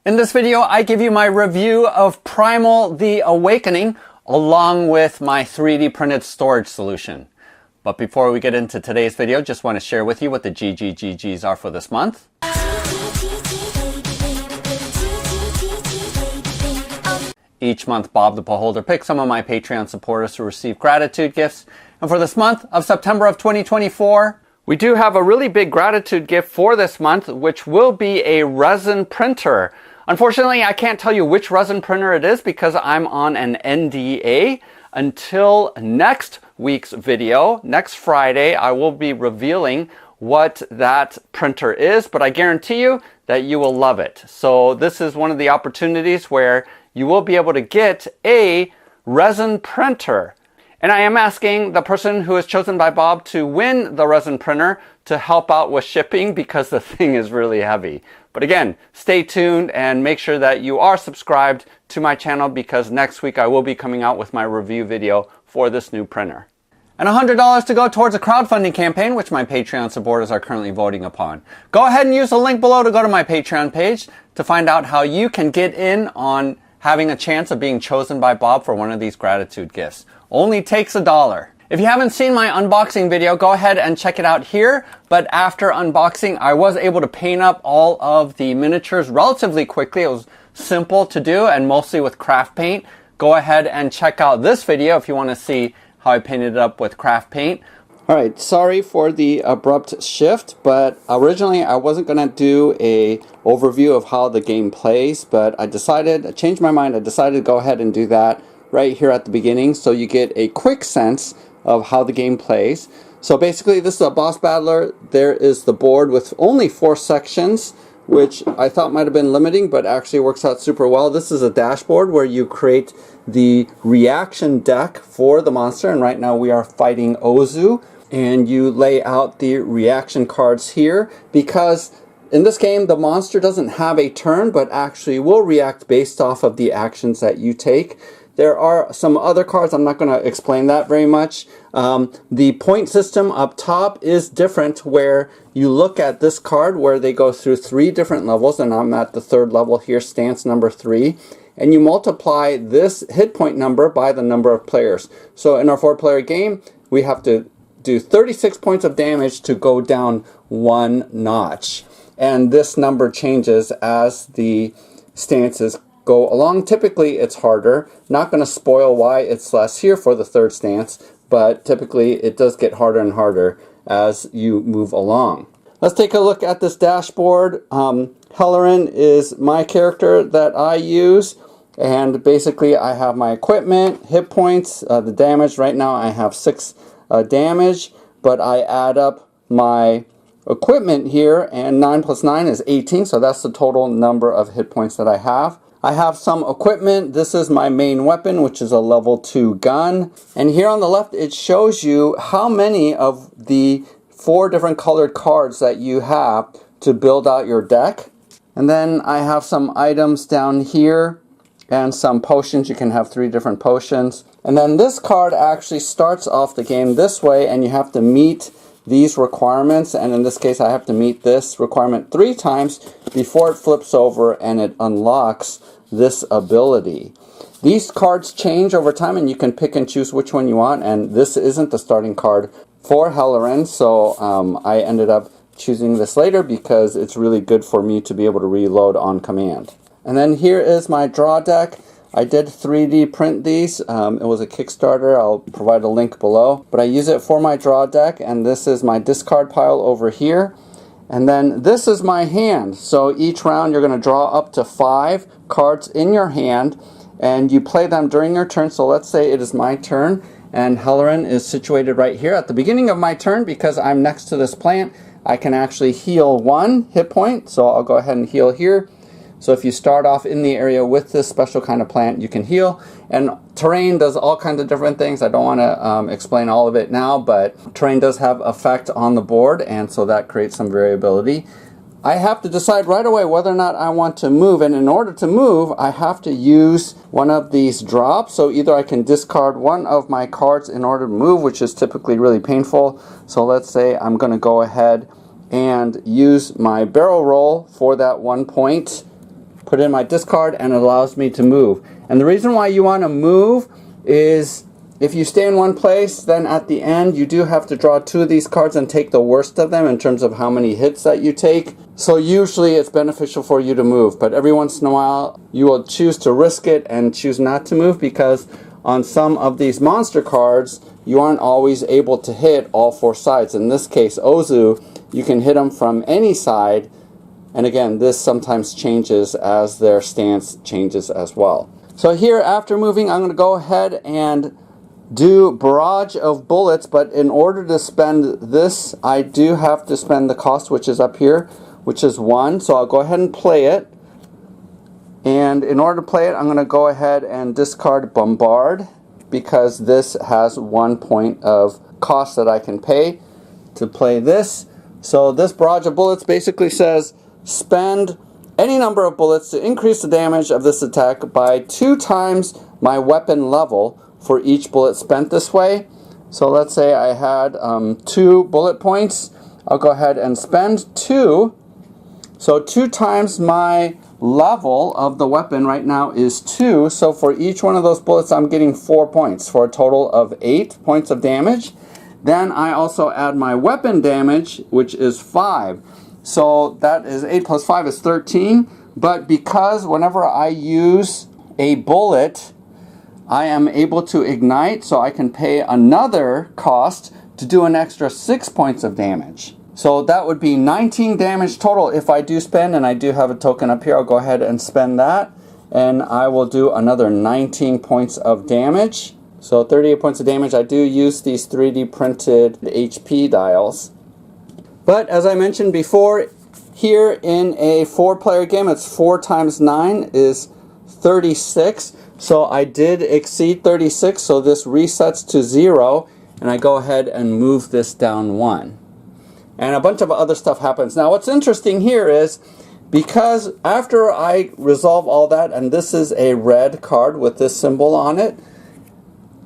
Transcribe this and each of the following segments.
In this video, I give you my review of Primal The Awakening along with my 3D printed storage solution. But before we get into today's video, just want to share with you what the GGGGs are for this month. Each month, Bob the Beholder picks some of my Patreon supporters who receive gratitude gifts. And for this month of September of 2024, we do have a really big gratitude gift for this month, which will be a resin printer. Unfortunately, I can't tell you which resin printer it is because I'm on an NDA. Until next week's video, next Friday, I will be revealing what that printer is, but I guarantee you that you will love it. So this is one of the opportunities where you will be able to get a resin printer. And I am asking the person who is chosen by Bob to win the resin printer to help out with shipping because the thing is really heavy. But again, stay tuned and make sure that you are subscribed to my channel because next week I will be coming out with my review video for this new printer. And $100 to go towards a crowdfunding campaign, which my Patreon supporters are currently voting upon. Go ahead and use the link below to go to my Patreon page to find out how you can get in on having a chance of being chosen by Bob for one of these gratitude gifts. Only takes $1. If you haven't seen my unboxing video, go ahead and check it out here. But after unboxing, I was able to paint up all of the miniatures relatively quickly. It was simple to do and mostly with craft paint. Go ahead and check out this video if you want to see how I painted it up with craft paint. Alright, sorry for the abrupt shift, but originally I wasn't going to do a overview of how the game plays, but I changed my mind. I decided to go ahead and do that right here at the beginning so you get a quick sense of how the game plays. So basically this is a boss battler. There is the board with only 4 sections, which I thought might have been limiting, but actually works out super well. This is a dashboard where you create the reaction deck for the monster, and right now we are fighting Ozu. And you lay out the reaction cards here because in this game the monster doesn't have a turn but actually will react based off of the actions that you take. There are some other cards, I'm not going to explain that very much. The point system up top is different where you look at this card where they go through 3 different levels, and I'm at the 3rd level here, stance number 3. And you multiply this hit point number by the number of players. So in our 4-player game, we have to do 36 points of damage to go down 1 notch. And this number changes as the stances go along. Typically it's harder. Not going to spoil why it's less here for the 3rd stance, but typically it does get harder and harder as you move along. Let's take a look at this dashboard. Hellerin is my character that I use, and basically I have my equipment, hit points, the damage. Right now I have 6 damage, but I add up my equipment here, and 9 plus 9 is 18, so that's the total number of hit points that I have. I have some equipment. This is my main weapon, which is a level 2 gun. And here on the left, it shows you how many of the 4 different colored cards that you have to build out your deck. And then I have some items down here and some potions. You can have 3 different potions. And then this card actually starts off the game this way, and you have to meet these requirements, and in this case I have to meet this requirement 3 times before it flips over and it unlocks this ability. These cards change over time and you can pick and choose which one you want, and this isn't the starting card for Hellerin, so I ended up choosing this later because it's really good for me to be able to reload on command. And then here is my draw deck. I did 3D print these. It was a Kickstarter. I'll provide a link below. But I use it for my draw deck, and this is my discard pile over here. And then this is my hand. So each round you're going to draw up to 5 cards in your hand, and you play them during your turn. So let's say it is my turn, and Hellerin is situated right here. At the beginning of my turn, because I'm next to this plant, I can actually heal 1 hit point. So I'll go ahead and heal here. So if you start off in the area with this special kind of plant, you can heal. And terrain does all kinds of different things. I don't want to explain all of it now, but terrain does have effect on the board, and so that creates some variability. I have to decide right away whether or not I want to move, and in order to move, I have to use one of these drops. So either I can discard one of my cards in order to move, which is typically really painful. So let's say I'm going to go ahead and use my barrel roll for that 1 point. put it in my discard, and it allows me to move. And the reason why you want to move is if you stay in one place, then at the end you do have to draw 2 of these cards and take the worst of them in terms of how many hits that you take. So usually it's beneficial for you to move, but every once in a while you will choose to risk it and choose not to move, because on some of these monster cards you aren't always able to hit all 4 sides. In this case, Ozu, you can hit them from any side, and again, this sometimes changes as their stance changes as well. So here, after moving, I'm going to go ahead and do barrage of bullets, but in order to spend this, I do have to spend the cost, which is up here, which is 1. So I'll go ahead and play it. And in order to play it, I'm going to go ahead and discard Bombard, because this has 1 point of cost that I can pay to play this. So this barrage of bullets basically says spend any number of bullets to increase the damage of this attack by 2 times my weapon level for each bullet spent this way. So let's say I had 2 bullet points. I'll go ahead and spend 2. So 2 times my level of the weapon right now is 2. So for each one of those bullets, I'm getting 4 points for a total of 8 points of damage. Then I also add my weapon damage, which is 5. So that is 8 plus 5 is 13. But because whenever I use a bullet, I am able to ignite, so I can pay another cost to do an extra 6 points of damage. So that would be 19 damage total if I do spend, and I do have a token up here. I'll go ahead and spend that, and I will do another 19 points of damage. So 38 points of damage. I do use these 3D printed HP dials. But as I mentioned before, here in a 4-player game, it's 4 times 9 is 36. So I did exceed 36, so this resets to 0, and I go ahead and move this down 1. And a bunch of other stuff happens. Now what's interesting here is, because after I resolve all that, and this is a red card with this symbol on it,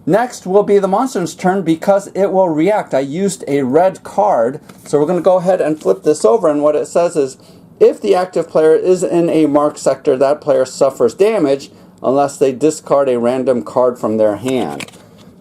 next will be the monster's turn because it will react. I used a red card, so we're going to go ahead and flip this over, and what it says is, if the active player is in a marked sector, that player suffers damage unless they discard a random card from their hand.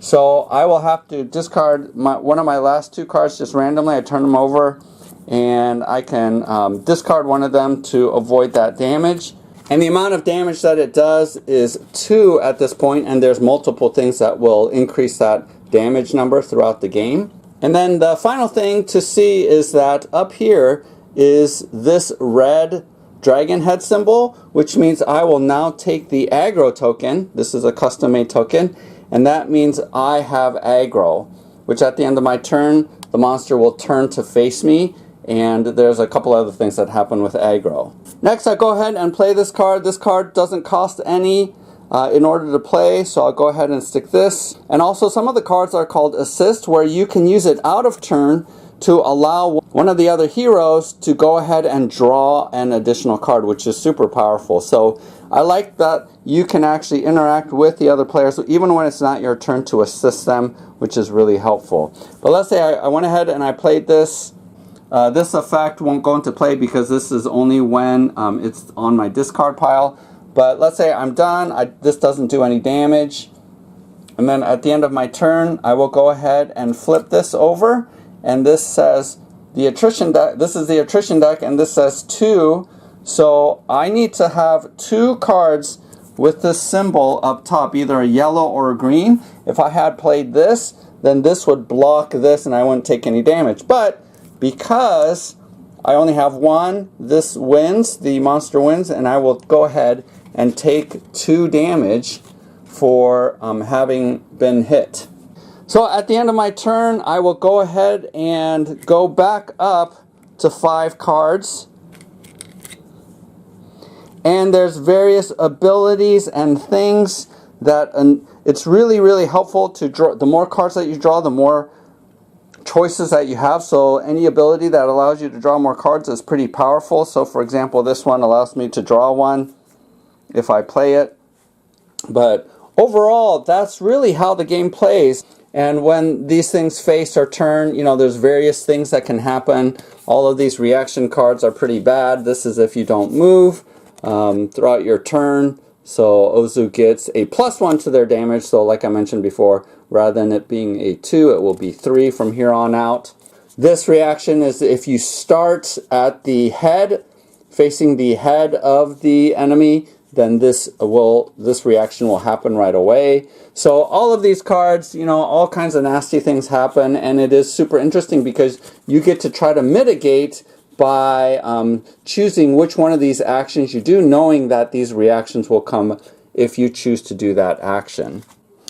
So I will have to discard one of my last 2 cards just randomly. I turn them over, and I can discard one of them to avoid that damage. And the amount of damage that it does is 2 at this point, and there's multiple things that will increase that damage number throughout the game. And then the final thing to see is that up here is this red dragon head symbol, which means I will now take the aggro token. This is a custom made token, and that means I have aggro, which at the end of my turn, the monster will turn to face me, and there's a couple other things that happen with aggro. Next, I go ahead and play this card. This card doesn't cost any in order to play, so I'll go ahead and stick this. And also some of the cards are called assist, where you can use it out of turn to allow one of the other heroes to go ahead and draw an additional card, which is super powerful. So I like that you can actually interact with the other players even when it's not your turn to assist them, which is really helpful. But let's say I went ahead and I played this. This effect won't go into play because this is only when it's on my discard pile. But let's say I'm done. This doesn't do any damage. And then at the end of my turn, I will go ahead and flip this over. And this says the attrition deck. This is the attrition deck, and this says 2. So I need to have 2 cards with this symbol up top, either a yellow or a green. If I had played this, then this would block this and I wouldn't take any damage. But because I only have 1, this wins, the monster wins, and I will go ahead and take 2 damage for having been hit. So at the end of my turn, I will go ahead and go back up to 5 cards. And there's various abilities and things that it's really, really helpful to draw. The more cards that you draw, the more choices that you have. So any ability that allows you to draw more cards is pretty powerful. So for example, this one allows me to draw one if I play it. But overall, that's really how the game plays. And when these things face or turn, you know, there's various things that can happen. All of these reaction cards are pretty bad. This is if you don't move. throughout your turn. So Ozu gets a +1 to their damage. So like I mentioned before, rather than it being a 2, it will be 3 from here on out. This reaction is if you start at the head, facing the head of the enemy, then this reaction will happen right away. So all of these cards, you know, all kinds of nasty things happen, and it is super interesting because you get to try to mitigate by choosing which one of these actions you do, knowing that these reactions will come if you choose to do that action.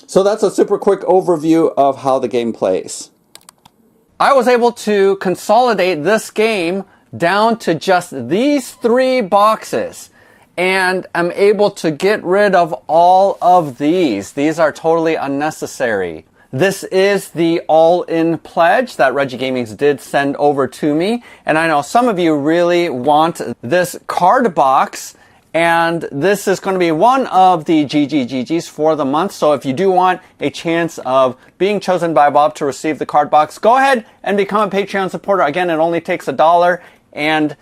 So that's a super quick overview of how the game plays. I was able to consolidate this game down to just these 3 boxes, and I'm able to get rid of all of these. These are totally unnecessary. This is the all-in pledge that Reggie Gamings did send over to me, and I know some of you really want this card box, and this is going to be one of the GGGGs for the month. So if you do want a chance of being chosen by Bob to receive the card box, go ahead and become a Patreon supporter. Again, it only takes $1, and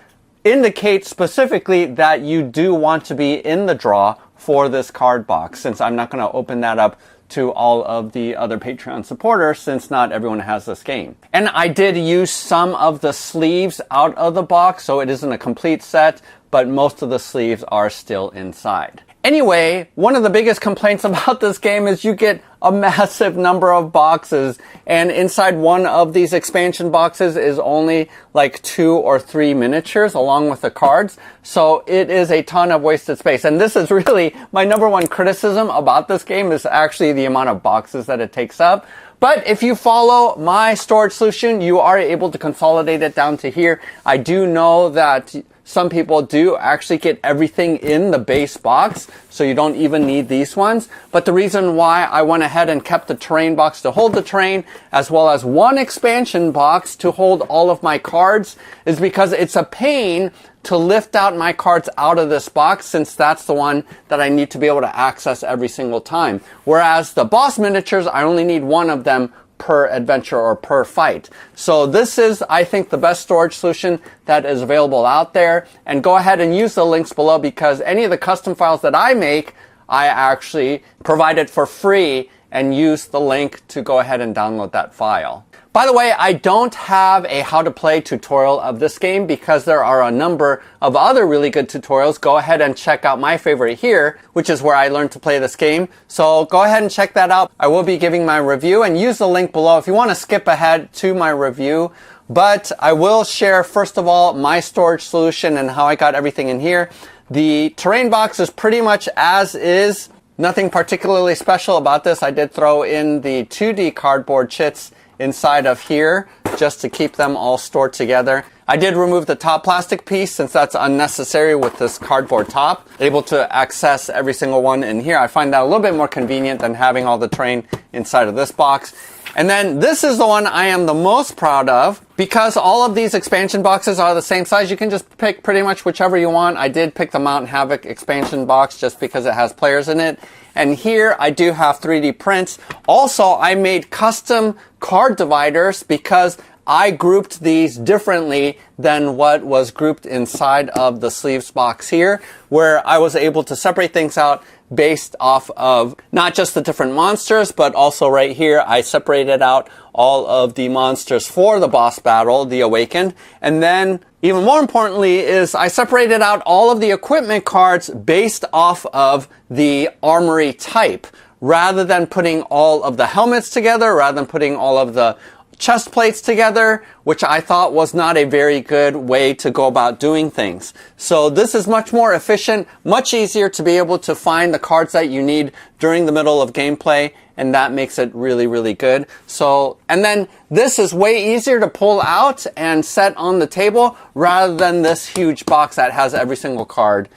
indicate specifically that you do want to be in the draw for this card box, since I'm not going to open that up to all of the other Patreon supporters, since not everyone has this game. And I did use some of the sleeves out of the box, so it isn't a complete set, but most of the sleeves are still inside. Anyway, one of the biggest complaints about this game is you get a massive number of boxes, and inside one of these expansion boxes is only like 2 or 3 miniatures along with the cards. So it is a ton of wasted space. And this is really my number one criticism about this game, is actually the amount of boxes that it takes up. But if you follow my storage solution, you are able to consolidate it down to here. I do know that some people do actually get everything in the base box, so you don't even need these ones. But the reason why I went ahead and kept the terrain box to hold the terrain, as well as one expansion box to hold all of my cards, is because it's a pain to lift out my cards out of this box, since that's the one that I need to be able to access every single time. Whereas the boss miniatures, I only need one of them per adventure or per fight. So this is, I think, the best storage solution that is available out there. And go ahead and use the links below, because any of the custom files that I make, I actually provide it for free, and use the link to go ahead and download that file. By the way, I don't have a how to play tutorial of this game because there are a number of other really good tutorials. Go ahead and check out my favorite here, which is where I learned to play this game. So go ahead and check that out. I will be giving my review, and use the link below if you want to skip ahead to my review. But I will share, first of all, my storage solution and how I got everything in here. The terrain box is pretty much as is. Nothing particularly special about this. I did throw in the 2D cardboard chits inside of here just to keep them all stored together. I did remove the top plastic piece since that's unnecessary with this cardboard top. Able to access every single one in here. I find that a little bit more convenient than having all the terrain inside of this box. And then this is the one I am the most proud of, because all of these expansion boxes are the same size. You can just pick pretty much whichever you want. I did pick the Mountain Havoc expansion box just because it has players in it. And here I do have 3D prints. Also, I made custom card dividers because I grouped these differently than what was grouped inside of the sleeves box here, where I was able to separate things out based off of not just the different monsters, but also right here I separated out all of the monsters for the boss battle, the Awakened. And then even more importantly is I separated out all of the equipment cards based off of the armory type, rather than putting all of the helmets together, rather than putting all of the chest plates together, which I thought was not a very good way to go about doing things. So this is much more efficient, much easier to be able to find the cards that you need during the middle of gameplay, and that makes it really, really good. So, and then this is way easier to pull out and set on the table rather than this huge box that has every single card.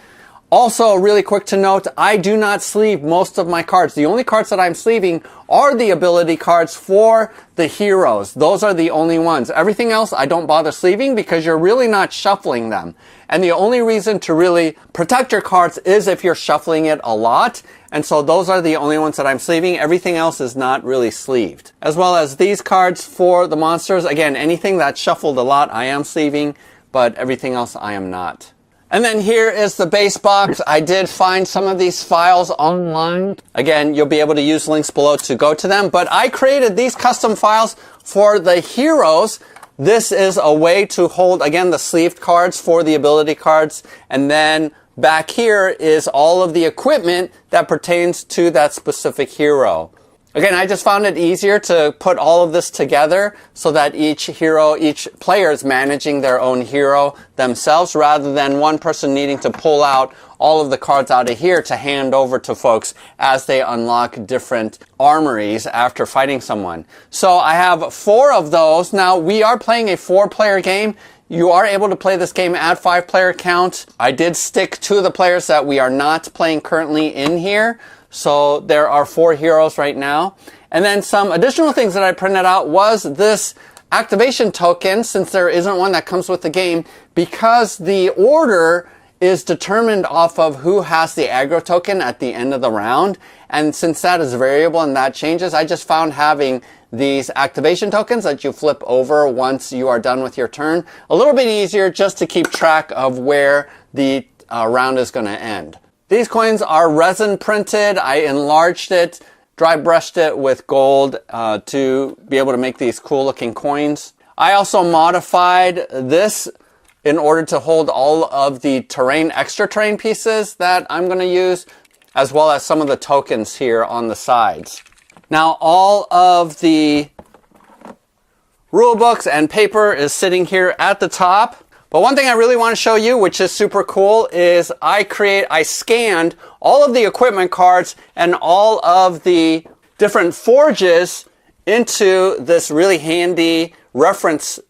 Also, really quick to note, I do not sleeve most of my cards. The only cards that I'm sleeving are the ability cards for the heroes. Those are the only ones. Everything else I don't bother sleeving because you're really not shuffling them. And the only reason to really protect your cards is if you're shuffling it a lot. And so those are the only ones that I'm sleeving. Everything else is not really sleeved. As well as these cards for the monsters. Again, anything that's shuffled a lot I am sleeving, but everything else I am not. And then here is the base box. I did find some of these files online. Again, you'll be able to use links below to go to them. But I created these custom files for the heroes. This is a way to hold, again, the sleeved cards for the ability cards. And then back here is all of the equipment that pertains to that specific hero. Again, I just found it easier to put all of this together so that each player is managing their own hero themselves rather than one person needing to pull out all of the cards out of here to hand over to folks as they unlock different armories after fighting someone. So I have 4 of those. Now, we are playing a 4-player game. You are able to play this game at 5-player count. I did stick to the players that we are not playing currently in here. So there are 4 heroes right now. And then some additional things that I printed out was this activation token, since there isn't one that comes with the game, because the order is determined off of who has the aggro token at the end of the round. And since that is variable and that changes, I just found having these activation tokens that you flip over once you are done with your turn a little bit easier just to keep track of where the round is going to end. These coins are resin printed. I enlarged it, dry brushed it with gold to be able to make these cool looking coins. I also modified this in order to hold all of the extra terrain pieces that I'm going to use, as well as some of the tokens here on the sides. Now, all of the rule books and paper is sitting here at the top. But one thing I really want to show you, which is super cool, is I scanned all of the equipment cards and all of the different forges into this really handy reference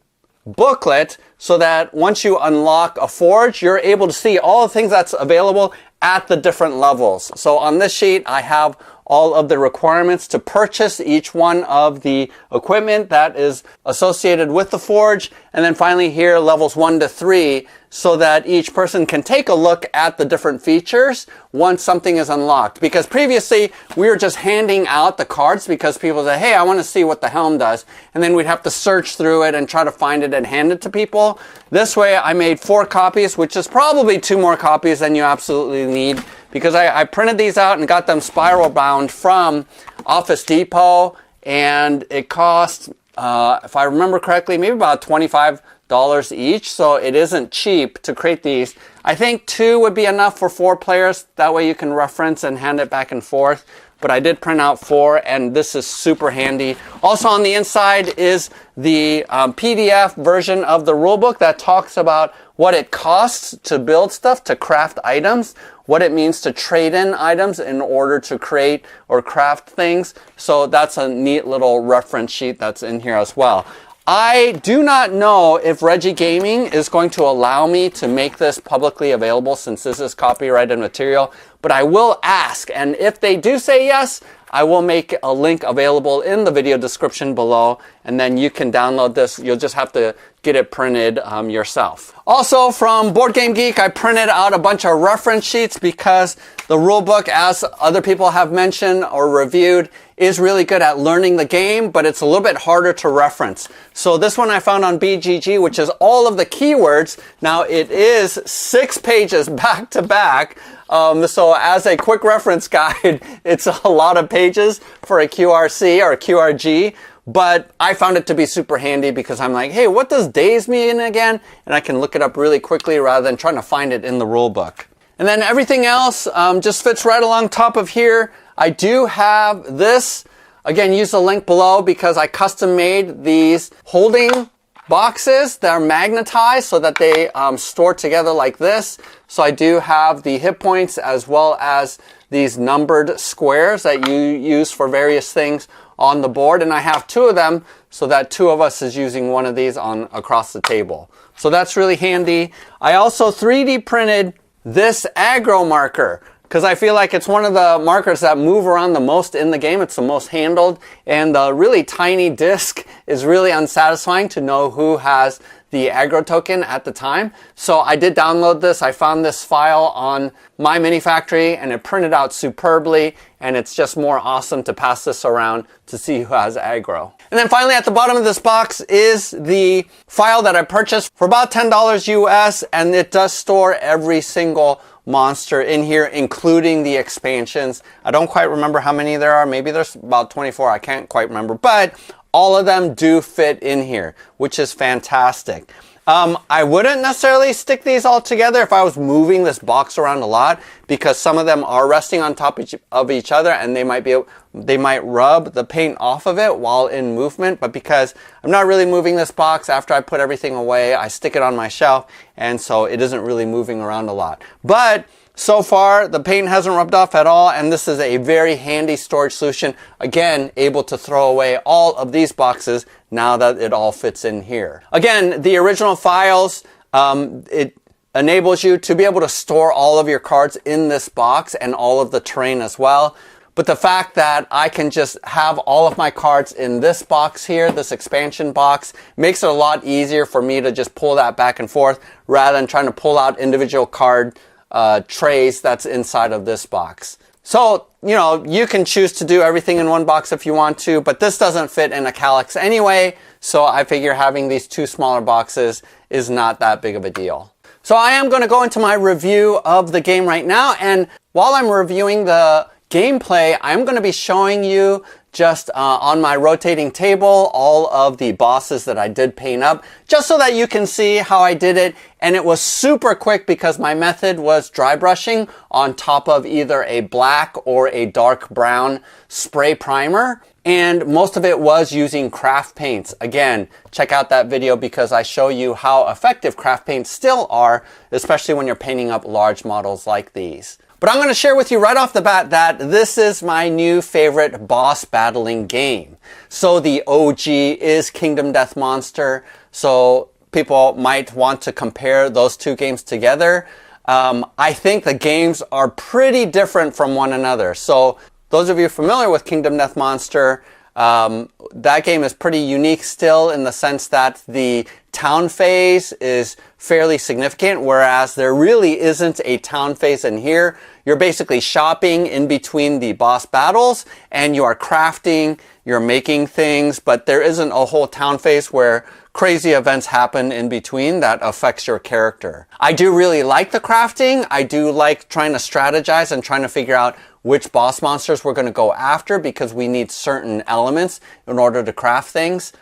booklet so that once you unlock a forge, you're able to see all the things that's available at the different levels. So on this sheet, I have all of the requirements to purchase each one of the equipment that is associated with the forge. And then finally here, levels 1 to 3, so that each person can take a look at the different features once something is unlocked. Because previously, we were just handing out the cards because people say, hey, I want to see what the helm does. And then we'd have to search through it and try to find it and hand it to people. This way, I made 4 copies, which is probably 2 more copies than you absolutely need, because I printed these out and got them spiral bound from Office Depot, and it cost, if I remember correctly, maybe about $25 each, so it isn't cheap to create these. I think 2 would be enough for 4 players. That way you can reference and hand it back and forth. But I did print out 4, and this is super handy. Also on the inside is the PDF version of the rulebook that talks about what it costs to build stuff, to craft items, what it means to trade in items in order to create or craft things. So that's a neat little reference sheet that's in here as well. I do not know if Reggie Gaming is going to allow me to make this publicly available since this is copyrighted material, but I will ask, and if they do say yes, I will make a link available in the video description below, and then you can download this. You'll just have to get it printed yourself. Also from Board Game Geek, I printed out a bunch of reference sheets because the rulebook, as other people have mentioned or reviewed, is really good at learning the game, but it's a little bit harder to reference. So this one I found on BGG, which is all of the keywords. Now it is 6 pages back to back. So as a quick reference guide, it's a lot of pages for a QRC or a QRG. But I found it to be super handy because I'm like, hey, what does days mean again? And I can look it up really quickly rather than trying to find it in the rule book. And then everything else just fits right along top of here. I do have this. Again, use the link below because I custom made these holding boxes that are magnetized so that they store together like this. So I do have the hit points as well as these numbered squares that you use for various things on the board, and I have 2 of them so that 2 of us is using one of these on across the table. So that's really handy. I also 3D printed this aggro marker because I feel like it's one of the markers that move around the most in the game. It's the most handled, and the really tiny disc is really unsatisfying to know who has the aggro token at the time. So I did download this. I found this file on My Mini Factory and it printed out superbly, and it's just more awesome to pass this around to see who has aggro. And then finally at the bottom of this box is the file that I purchased for about $10 US, and it does store every single monster in here, including the expansions. I don't quite remember how many there are. Maybe there's about 24. I can't quite remember, but all of them do fit in here, which is fantastic. I wouldn't necessarily stick these all together if I was moving this box around a lot, because some of them are resting on top of each other and they might rub the paint off of it while in movement. But because I'm not really moving this box after I put everything away, I stick it on my shelf, and so it isn't really moving around a lot. But so far, the paint hasn't rubbed off at all, and this is a very handy storage solution. Again, able to throw away all of these boxes now that it all fits in here. Again, the original files, it enables you to be able to store all of your cards in this box and all of the terrain as well. But the fact that I can just have all of my cards in this box here, this expansion box, makes it a lot easier for me to just pull that back and forth rather than trying to pull out individual card trays that's inside of this box. So, you know, you can choose to do everything in one box if you want to, but this doesn't fit in a Calyx anyway, so I figure having these two smaller boxes is not that big of a deal. So I am going to go into my review of the game right now, and while I'm reviewing the gameplay, I'm going to be showing you just on my rotating table all of the bosses that I did paint up, just so that you can see how I did it. And it was super quick because my method was dry brushing on top of either a black or a dark brown spray primer, and most of it was using craft paints. Again, check out that video because I show you how effective craft paints still are, especially when you're painting up large models like these. But I'm going to share with you right off the bat that this is my new favorite boss battling game. So the OG is Kingdom Death Monster. So people might want to compare those two games together. I think the games are pretty different from one another. So those of you familiar with Kingdom Death Monster, that game is pretty unique still in the sense that the town phase is fairly significant, whereas there really isn't a town phase in here. You're basically shopping in between the boss battles, and you are crafting, you're making things, but there isn't a whole town phase where crazy events happen in between that affects your character. I do really like the crafting. I do like trying to strategize and trying to figure out which boss monsters we're going to go after, because we need certain elements in order to craft things.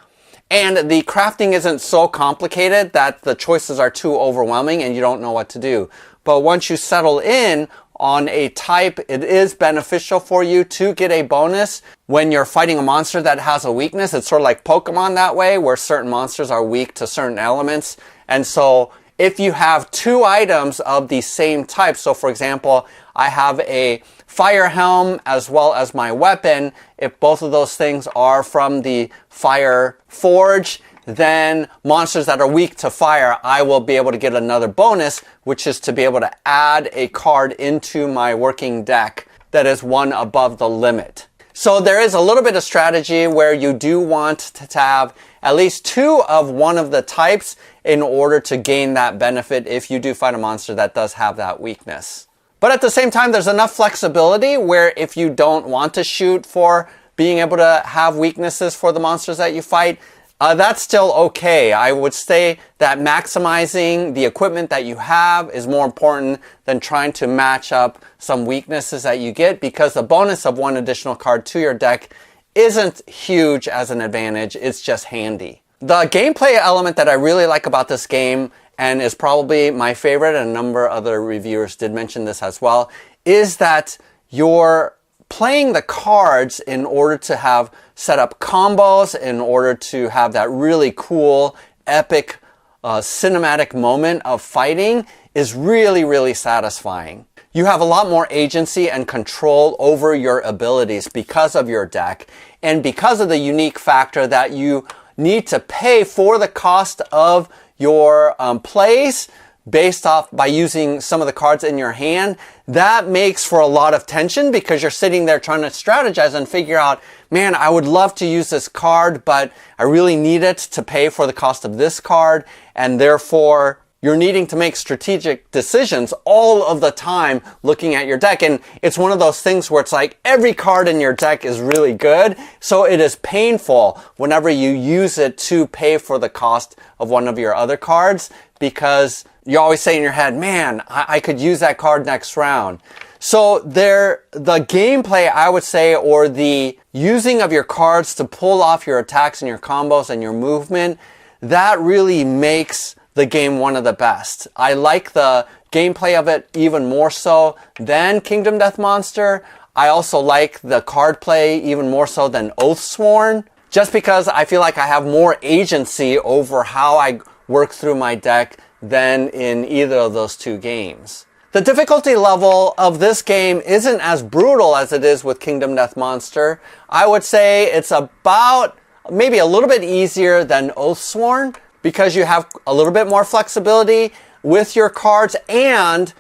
And the crafting isn't so complicated that the choices are too overwhelming and you don't know what to do. But once you settle in on a type, it is beneficial for you to get a bonus when you're fighting a monster that has a weakness. It's sort of like Pokemon that way, where certain monsters are weak to certain elements. And so if you have two items of the same type, so for example, I have a fire helm as well as my weapon, if both of those things are from the fire forge, then monsters that are weak to fire, I will be able to get another bonus, which is to be able to add a card into my working deck that is one above the limit. So there is a little bit of strategy where you do want to have at least two of one of the types in order to gain that benefit if you do fight a monster that does have that weakness. But at the same time, there's enough flexibility where if you don't want to shoot for being able to have weaknesses for the monsters that you fight, that's still okay. I would say that maximizing the equipment that you have is more important than trying to match up some weaknesses that you get, because the bonus of one additional card to your deck isn't huge as an advantage. It's just handy. The gameplay element that I really like about this game, and is probably my favorite, and a number of other reviewers did mention this as well, is that you're playing the cards in order to have set up combos, in order to have that really cool, epic, cinematic moment of fighting is really, really satisfying. You have a lot more agency and control over your abilities because of your deck, and because of the unique factor that you need to pay for the cost of your plays based off by using some of the cards in your hand, that makes for a lot of tension because you're sitting there trying to strategize and figure out, man, I would love to use this card, but I really need it to pay for the cost of this card, and therefore you're needing to make strategic decisions all of the time looking at your deck. And it's one of those things where it's like every card in your deck is really good, so it is painful whenever you use it to pay for the cost of one of your other cards, because you always say in your head, man, I could use that card next round. So the gameplay, I would say, or the using of your cards to pull off your attacks and your combos and your movement, that really makes the game one of the best. I like the gameplay of it even more so than Kingdom Death Monster. I also like the card play even more so than Oathsworn, just because I feel like I have more agency over how I work through my deck than in either of those two games. The difficulty level of this game isn't as brutal as it is with Kingdom Death Monster. I would say it's about maybe a little bit easier than Oathsworn, because you have a little bit more flexibility with your cards, and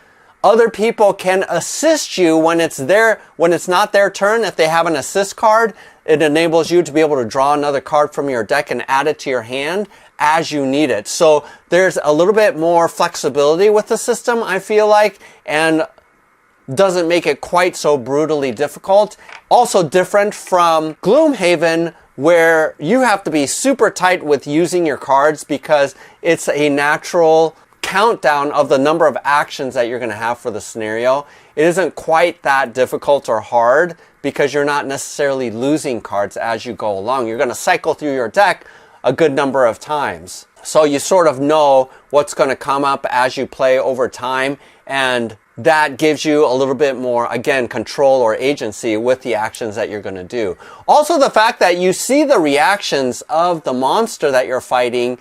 other people can assist you when it's not their turn. If they have an assist card, it enables you to be able to draw another card from your deck and add it to your hand as you need it. So there's a little bit more flexibility with the system, I feel like, and doesn't make it quite so brutally difficult. Also different from Gloomhaven, where you have to be super tight with using your cards because it's a natural countdown of the number of actions that you're going to have for the scenario. It isn't quite that difficult or hard because you're not necessarily losing cards as you go along. You're going to cycle through your deck a good number of times. So you sort of know what's going to come up as you play over time, and that gives you a little bit more, again, control or agency with the actions that you're going to do. Also, the fact that you see the reactions of the monster that you're fighting,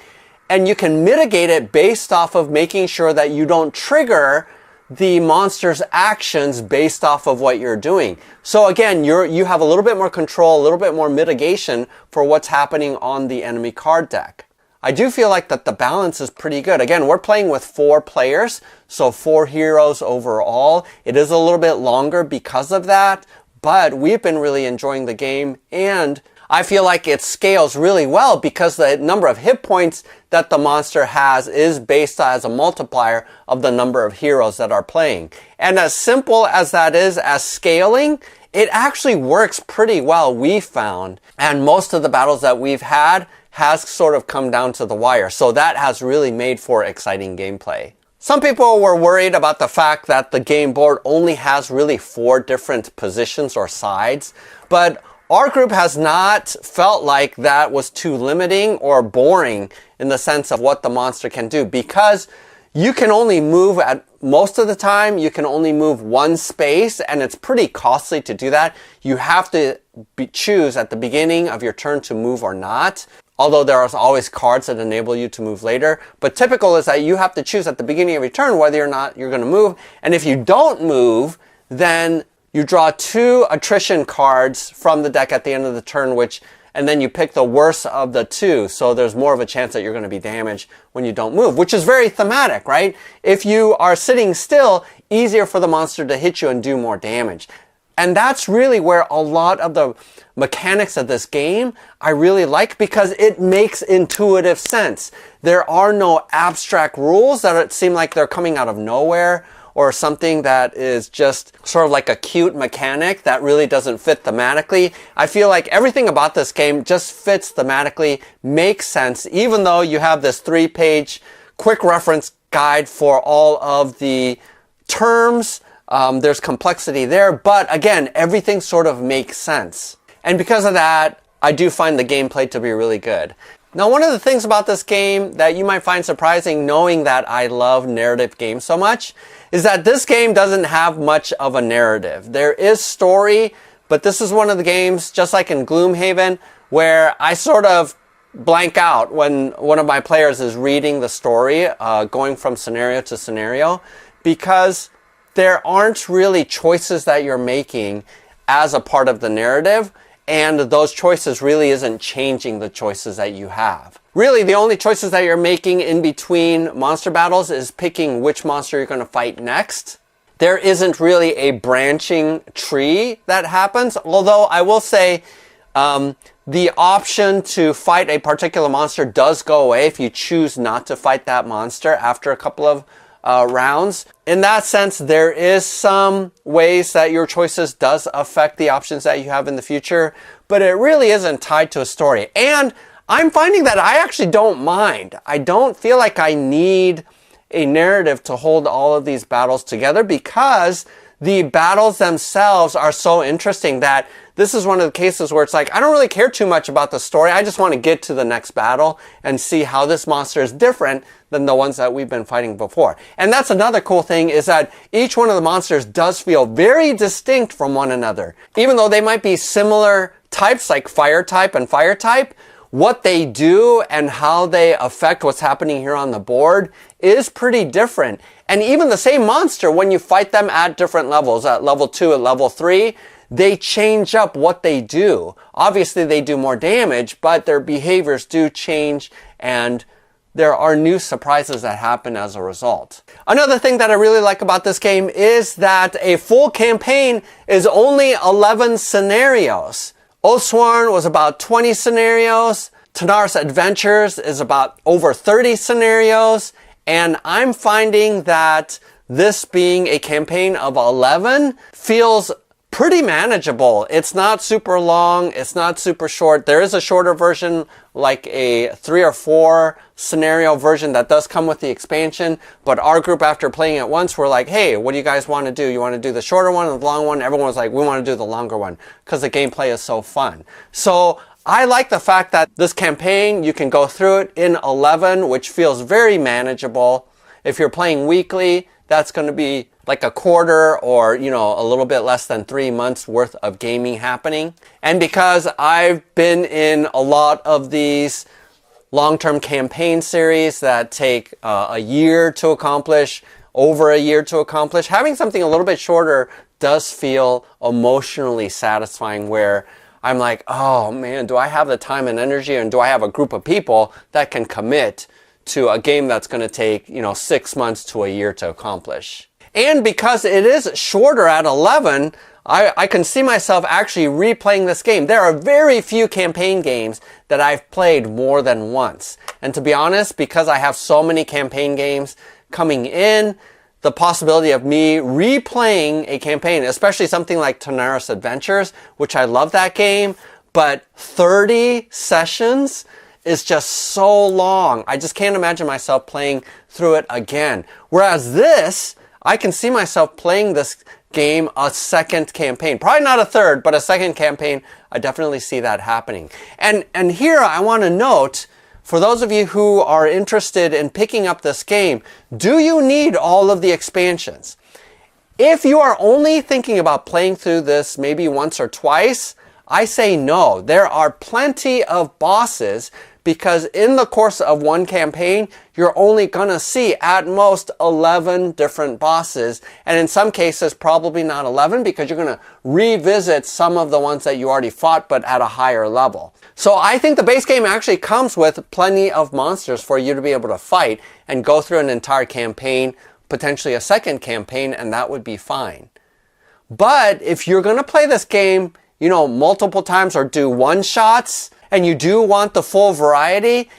and you can mitigate it based off of making sure that you don't trigger the monster's actions based off of what you're doing. So again, you have a little bit more control, a little bit more mitigation for what's happening on the enemy card deck. I do feel like that the balance is pretty good. Again, we're playing with 4 players, so 4 heroes overall. It is a little bit longer because of that, but we've been really enjoying the game, and I feel like it scales really well because the number of hit points that the monster has is based as a multiplier of the number of heroes that are playing. And as simple as that is as scaling, it actually works pretty well, we found. And most of the battles that we've had has sort of come down to the wire. So that has really made for exciting gameplay. Some people were worried about the fact that the game board only has really 4 different positions or sides, but our group has not felt like that was too limiting or boring in the sense of what the monster can do, because you can only move at most of the time, you can only move 1 space, and it's pretty costly to do that. You have to choose at the beginning of your turn to move or not. Although there are always cards that enable you to move later. But typical is that you have to choose at the beginning of your turn whether or not you're going to move. And if you don't move, then you draw 2 attrition cards from the deck at the end of the turn, and then you pick the worst of the 2. So there's more of a chance that you're going to be damaged when you don't move, which is very thematic, right? If you are sitting still, easier for the monster to hit you and do more damage. And that's really where a lot of the mechanics of this game I really like, because it makes intuitive sense. There are no abstract rules that seem like they're coming out of nowhere, or something that is just sort of like a cute mechanic that really doesn't fit thematically. I feel like everything about this game just fits thematically, makes sense, even though you have this 3-page quick reference guide for all of the terms. There's complexity there, but again, everything sort of makes sense. And because of that, I do find the gameplay to be really good. Now, one of the things about this game that you might find surprising, knowing that I love narrative games so much, is that this game doesn't have much of a narrative. There is story, but this is one of the games, just like in Gloomhaven, where I sort of blank out when one of my players is reading the story, going from scenario to scenario, because there aren't really choices that you're making as a part of the narrative, and those choices really isn't changing the choices that you have. really the only choices that you're making in between monster battles is picking which monster you're going to fight next. There isn't really a branching tree that happens, although I will say the option to fight a particular monster does go away if you choose not to fight that monster after a couple of rounds. In that sense, there is some ways that your choices does affect the options that you have in the future, but it really isn't tied to a story. And I'm finding that I actually don't mind. I don't feel like I need a narrative to hold all of these battles together because the battles themselves are so interesting that this is one of the cases where it's like, I don't really care too much about the story. I just want to get to the next battle and see how this monster is different than the ones that we've been fighting before. And that's another cool thing, is that each one of the monsters does feel very distinct from one another. Even though they might be similar types, like fire type and fire type, what they do and how they affect what's happening here on the board is pretty different. And even the same monster, when you fight them at different levels, at level 2, at level 3, they change up what they do. Obviously, they do more damage, but their behaviors do change, and there are new surprises that happen as a result. Another thing that I really like about this game is that a full campaign is only 11 scenarios. Oathsworn was about 20 scenarios. Tanaris Adventures is about over 30 scenarios. And I'm finding that this being a campaign of 11 feels pretty manageable. It's not super long. It's not super short. There is a shorter version, like a 3 or 4 scenario version that does come with the expansion. But our group, after playing it once, were like, hey, what do you guys want to do? You want to do the shorter one or the long one? Everyone was like, we want to do the longer one because the gameplay is so fun. So I like the fact that this campaign, you can go through it in 11, which feels very manageable. If you're playing weekly, that's going to be like a quarter or, a little bit less than 3 months worth of gaming happening. And because I've been in a lot of these long-term campaign series that take a year to accomplish, over a year to accomplish, having something a little bit shorter does feel emotionally satisfying, where I'm like, oh man, do I have the time and energy, and do I have a group of people that can commit to a game that's going to take, 6 months to a year to accomplish? And because it is shorter at 11, I can see myself actually replaying this game. There are very few campaign games that I've played more than once. And to be honest, because I have so many campaign games coming in, the possibility of me replaying a campaign, especially something like Tanaris Adventures, which I love that game, but 30 sessions is just so long. I just can't imagine myself playing through it again. Whereas this, I can see myself playing this game a second campaign. Probably not a third, but a second campaign. I definitely see that happening. And here I want to note, for those of you who are interested in picking up this game, do you need all of the expansions? If you are only thinking about playing through this maybe once or twice, I say no. There are plenty of bosses, because in the course of one campaign, you're only going to see at most 11 different bosses. And in some cases, probably not 11, because you're going to revisit some of the ones that you already fought, but at a higher level. So I think the base game actually comes with plenty of monsters for you to be able to fight and go through an entire campaign, potentially a second campaign, and that would be fine. But if you're going to play this game, multiple times or do one-shots, and you do want the full variety,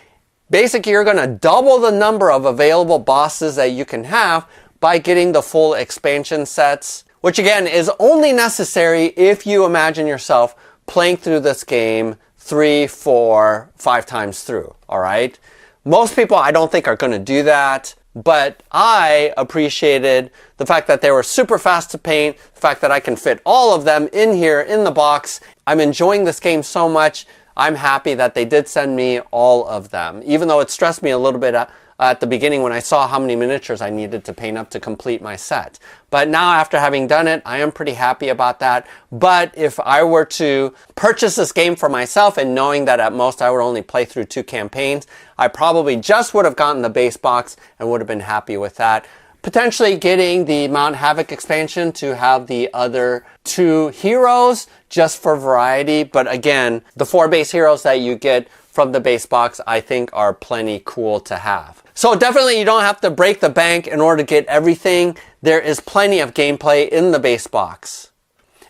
basically you're going to double the number of available bosses that you can have by getting the full expansion sets, which again is only necessary if you imagine yourself playing through this game 3, 4, 5 times through, all right? Most people I don't think are going to do that, but I appreciated the fact that they were super fast to paint, the fact that I can fit all of them in here in the box. I'm enjoying this game so much. I'm happy that they did send me all of them, even though it stressed me a little bit at the beginning when I saw how many miniatures I needed to paint up to complete my set. But now, after having done it, I am pretty happy about that. But if I were to purchase this game for myself and knowing that at most I would only play through 2 campaigns, I probably just would have gotten the base box and would have been happy with that. Potentially getting the Mount Havoc expansion to have the other 2 heroes just for variety. But again, the 4 base heroes that you get from the base box, I think are plenty cool to have. So definitely you don't have to break the bank in order to get everything. There is plenty of gameplay in the base box.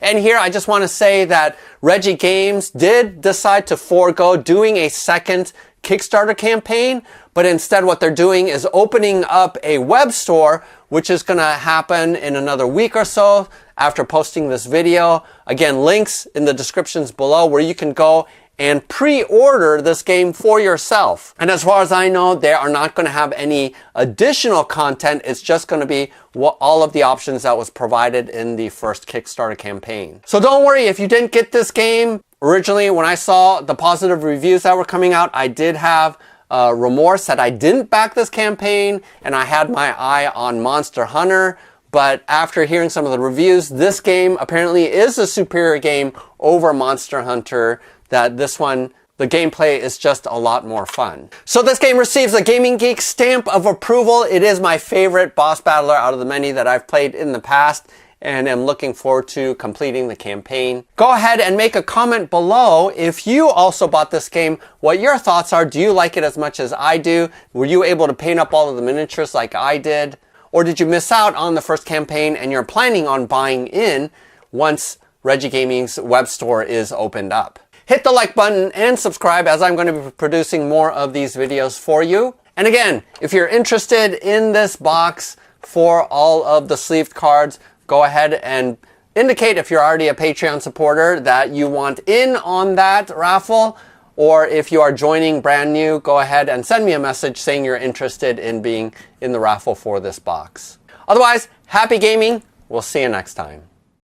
And here I just want to say that Reggie Games did decide to forego doing a second Kickstarter campaign, but instead what they're doing is opening up a web store, which is going to happen in another week or so after posting this video. Again, links in the descriptions below where you can go and pre-order this game for yourself. And as far as I know, they are not going to have any additional content. It's just going to be all of the options that was provided in the first Kickstarter campaign. So don't worry if you didn't get this game. Originally, when I saw the positive reviews that were coming out, I did have remorse that I didn't back this campaign, and I had my eye on Monster Hunter. But after hearing some of the reviews, this game apparently is a superior game over Monster Hunter. That this one, the gameplay is just a lot more fun. So this game receives a Gaming Geek stamp of approval. It is my favorite boss battler out of the many that I've played in the past, and am looking forward to completing the campaign. Go ahead and make a comment below if you also bought this game, what your thoughts are. Do you like it as much as I do? Were you able to paint up all of the miniatures like I did? Or did you miss out on the first campaign and you're planning on buying in once Reggie Gaming's web store is opened up? Hit the like button and subscribe, as I'm going to be producing more of these videos for you. And again, if you're interested in this box for all of the sleeved cards, go ahead and indicate if you're already a Patreon supporter that you want in on that raffle. Or if you are joining brand new, go ahead and send me a message saying you're interested in being in the raffle for this box. Otherwise, happy gaming. We'll see you next time.